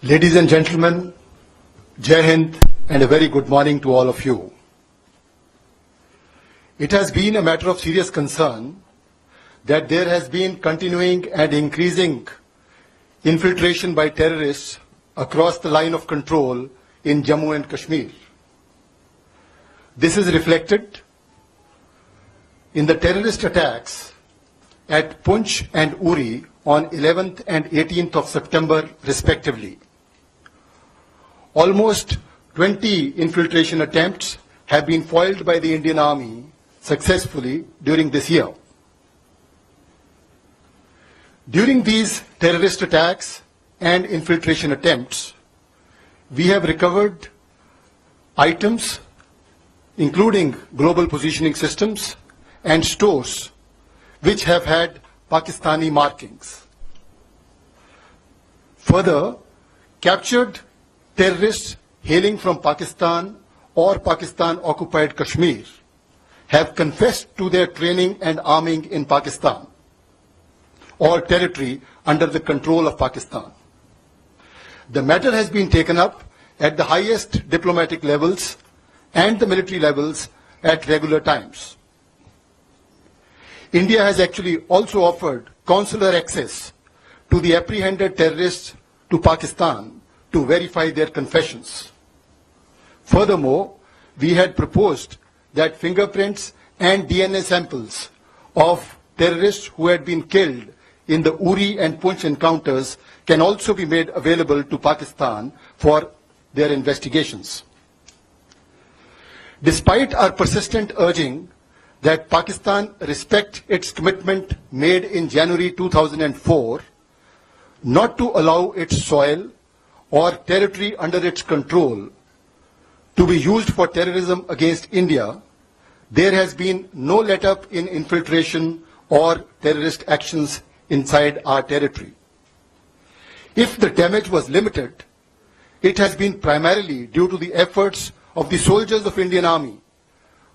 Ladies and gentlemen, Jai Hind and a very good morning to all of you. It has been a matter of serious concern that there has been continuing and increasing infiltration by terrorists across the line of control in Jammu and Kashmir. This is reflected in the terrorist attacks at Poonch and Uri on 11th and 18th of September respectively. Almost 20 infiltration attempts have been foiled by the Indian Army successfully during this year. During these terrorist attacks and infiltration attempts, we have recovered items including global positioning systems and stores which have had Pakistani markings. Further, captured terrorists hailing from Pakistan or Pakistan-occupied Kashmir have confessed to their training and arming in Pakistan or territory under the control of Pakistan. The matter has been taken up at the highest diplomatic levels and the military levels at regular times. India has actually also offered consular access to the apprehended terrorists to Pakistan to verify their confessions. Furthermore, we had proposed that fingerprints and DNA samples of terrorists who had been killed in the Uri and Poonch encounters can also be made available to Pakistan for their investigations. Despite our persistent urging that Pakistan respect its commitment made in January 2004 not to allow its soil or territory under its control to be used for terrorism against India, there has been no let-up in infiltration or terrorist actions inside our territory. If the damage was limited, it has been primarily due to the efforts of the soldiers of Indian Army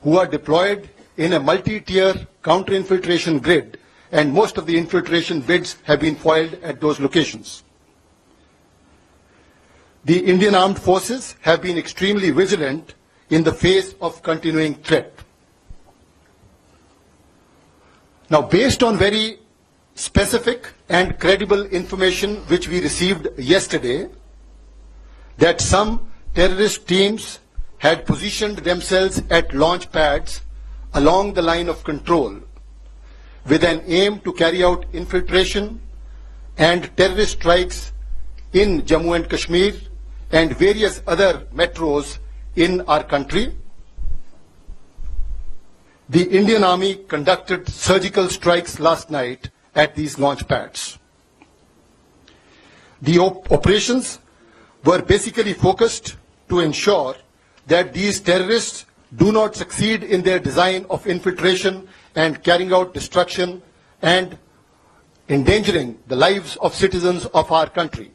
who are deployed in a multi-tier counter-infiltration grid, and most of the infiltration bids have been foiled at those locations. The Indian Armed Forces have been extremely vigilant in the face of continuing threat. Now, based on very specific and credible information which we received yesterday, that some terrorist teams had positioned themselves at launch pads along the line of control with an aim to carry out infiltration and terrorist strikes in Jammu and Kashmir and various other metros in our country. The Indian Army conducted surgical strikes last night at these launch pads. The operations were basically focused to ensure that these terrorists do not succeed in their design of infiltration and carrying out destruction and endangering the lives of citizens of our country.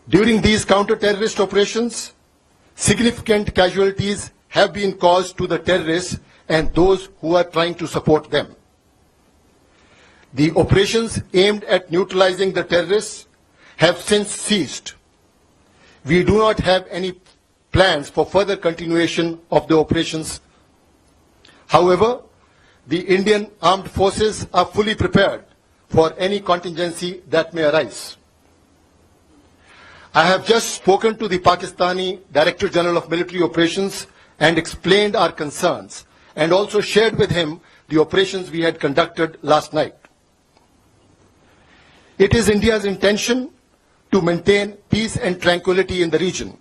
During these counter-terrorist operations, significant casualties have been caused to the terrorists and those who are trying to support them. The operations aimed at neutralizing the terrorists have since ceased. We do not have any plans for further continuation of the operations. However, the Indian Armed Forces are fully prepared for any contingency that may arise. I have just spoken to the Pakistani Director General of Military Operations and explained our concerns and also shared with him the operations we had conducted last night. It is India's intention to maintain peace and tranquility in the region,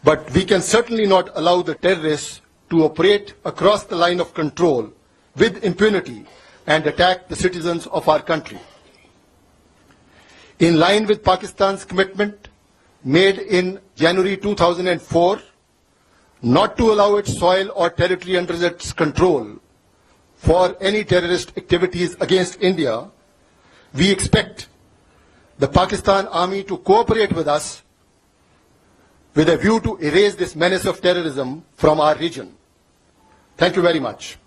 but we can certainly not allow the terrorists to operate across the line of control with impunity and attack the citizens of our country. In line with Pakistan's commitment made in January 2004 not to allow its soil or territory under its control for any terrorist activities against India, we expect the Pakistan Army to cooperate with us with a view to erase this menace of terrorism from our region. Thank you very much.